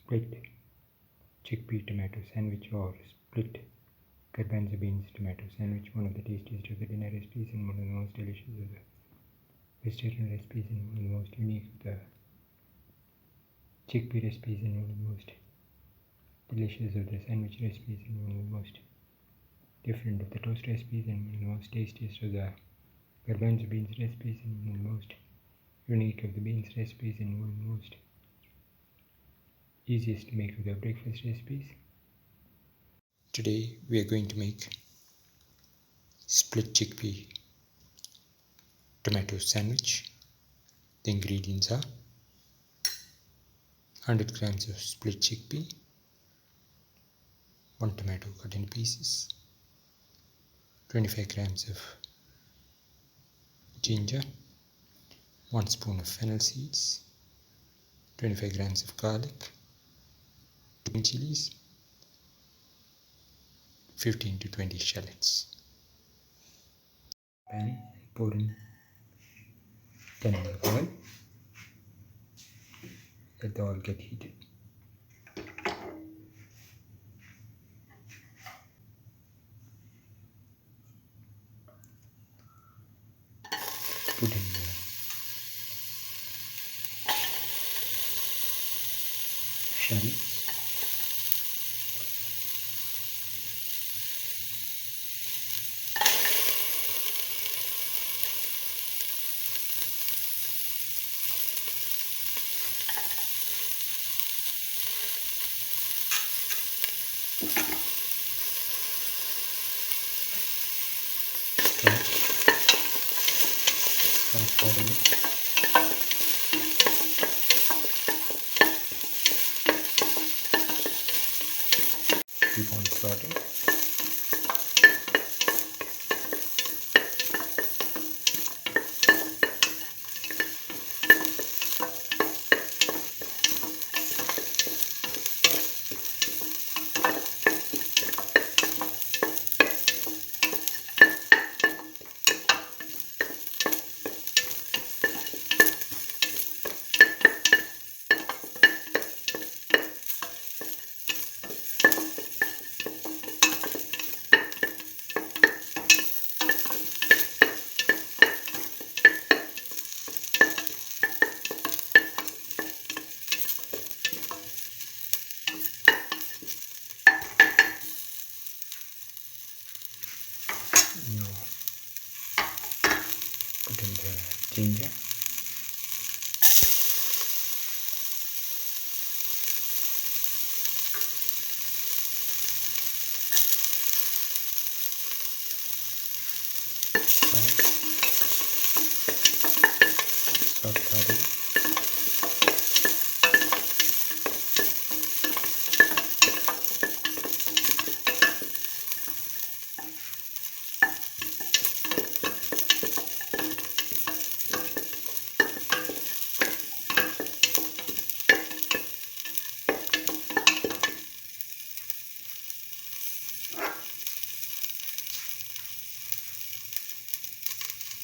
split chickpea tomato sandwich or split garbanzo beans tomato sandwich, one of the tastiest of the dinner recipes and one of the most delicious of the vegetarian recipes and one of the most unique of the chickpea recipes and one of the most delicious of the sandwich recipes and one of the most different of the toast recipes and one of the most tastiest of the garbanzo beans recipes and one of the most unique of the beans recipes and one of the most easiest to make of the breakfast recipes. Today we are going to make split chickpea tomato sandwich. The ingredients are 100 grams of split chickpea, 1 tomato cut in pieces, 25 grams of ginger, 1 spoon of fennel seeds, 25 grams of garlic, 2 green chilies, 15 to 20 shallots. Pan, pour in 10 ml of oil. Let the oil get heated. Put in the shallots. Keep on sauteing. Now put in the ginger, saute.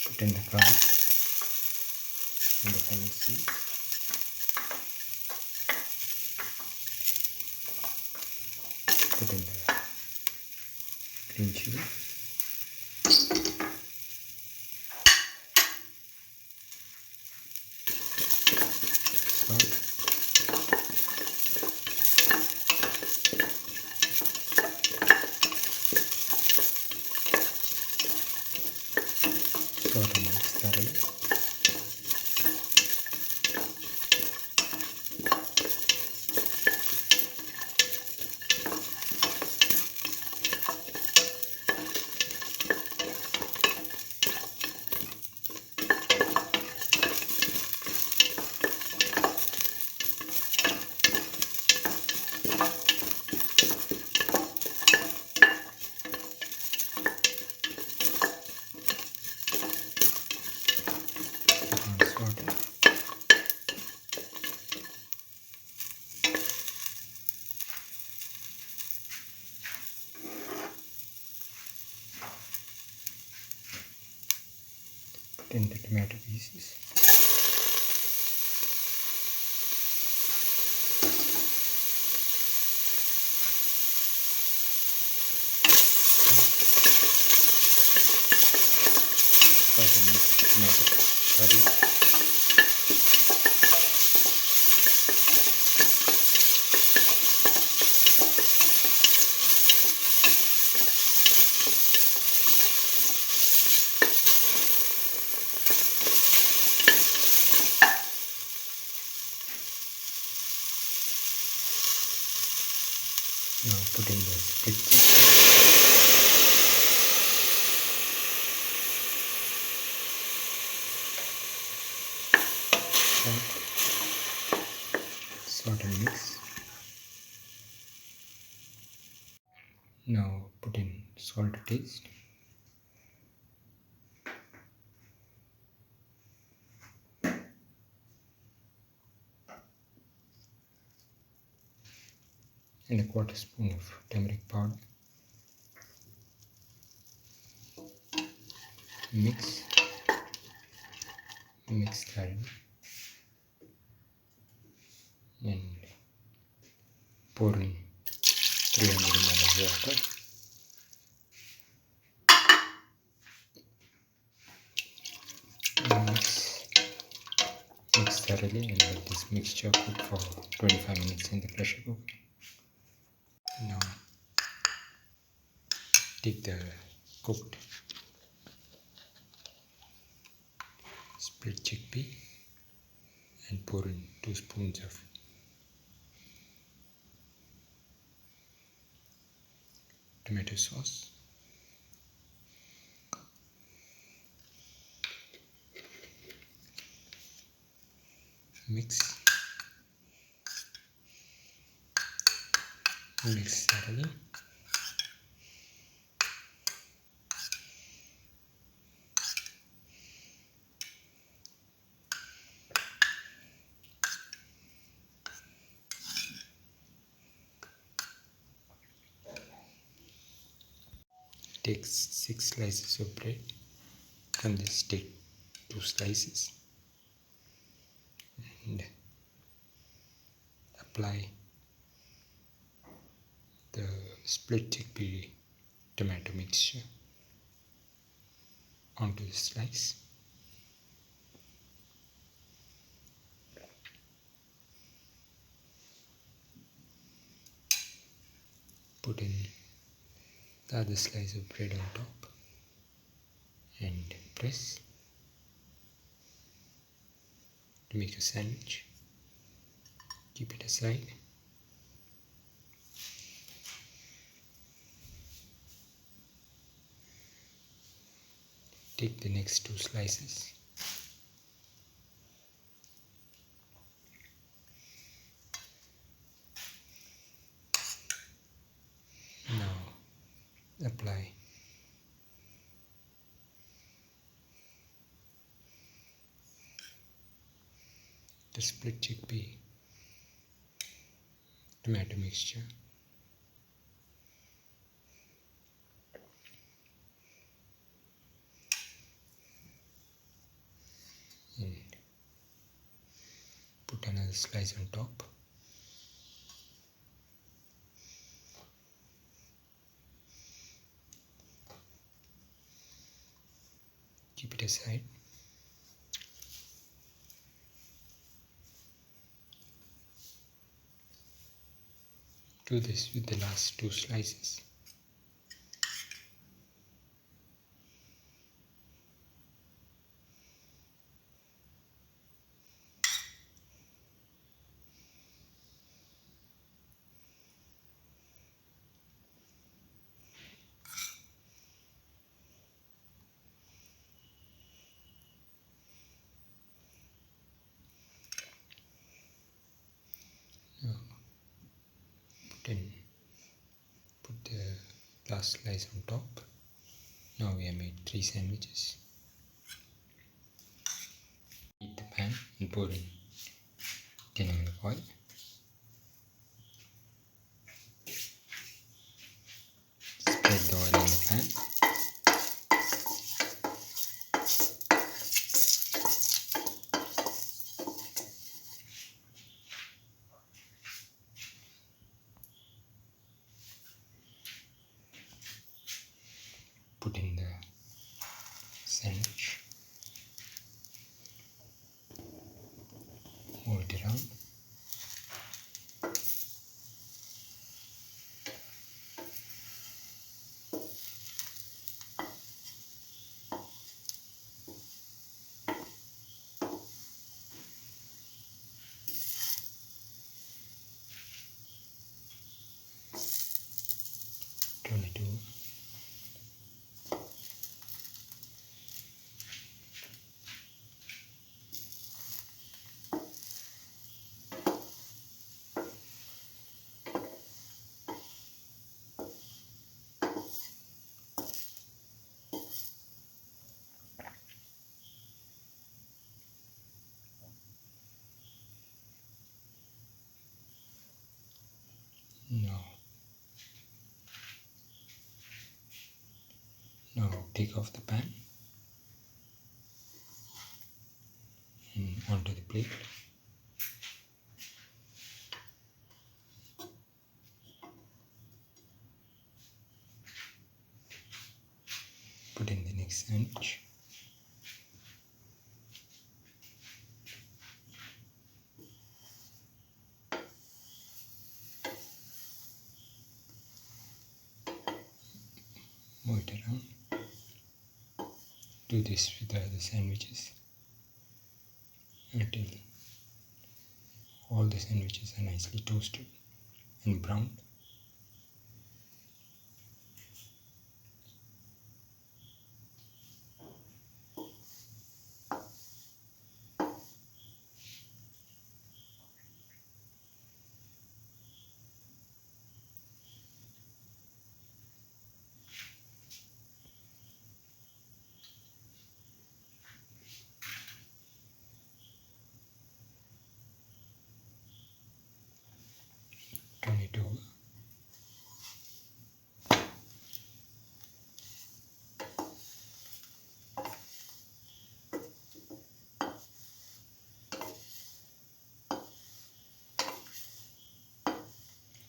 Put in the garlic and the fennel seeds. Put in the green chili. Salt. Saute mix thoroughly. Put in the tomato pieces. thoroughly. Now put in the split salt and mix. Now put in salt to taste. And a quarter spoon of turmeric powder. Mix that in and pour in 300 ml of water. And mix thoroughly and let this mixture cook for 25 minutes in the pressure cooker. Now take the cooked split chickpea and pour in 2 spoons of tomato sauce. Mix thoroughly. Take 6 slices of bread. From this, take 2 slices and apply the split chickpea tomato mixture onto the slice. Put in the other slice of bread on top and press to make a sandwich. Keep it aside. Take the next 2 slices. Now apply the split chickpea tomato mixture and put another slice on top. Keep it aside. Do this with the last 2 slices. Now put the last slice on top. Now we have made 3 sandwiches. Heat the pan and pour in 10 ml of oil. Spread the oil in the pan. Put in the sandwich. Now take off the pan and onto the plate. Put in the next sandwich. Move it around. Do this with the other sandwiches until all the sandwiches are nicely toasted and browned. Turn it over.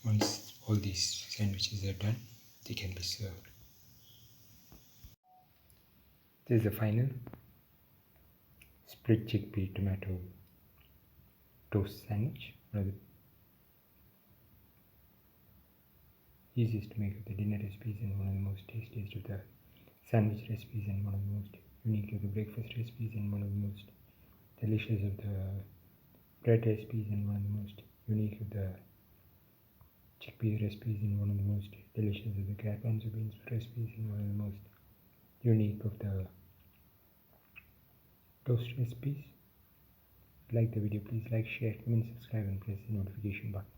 Once all these sandwiches are done, they can be served. This is the final split chickpea tomato toast sandwich. One of the easiest to make of the dinner recipes and one of the most tastiest of the sandwich recipes and one of the most unique of the breakfast recipes and one of the most delicious of the bread recipes and one of the most unique of the chickpea recipes and one of the most delicious of the Garbanzo Beans recipes and one of the most unique of the toast recipes. If you like the video, please like, share, comment, subscribe and press the notification button.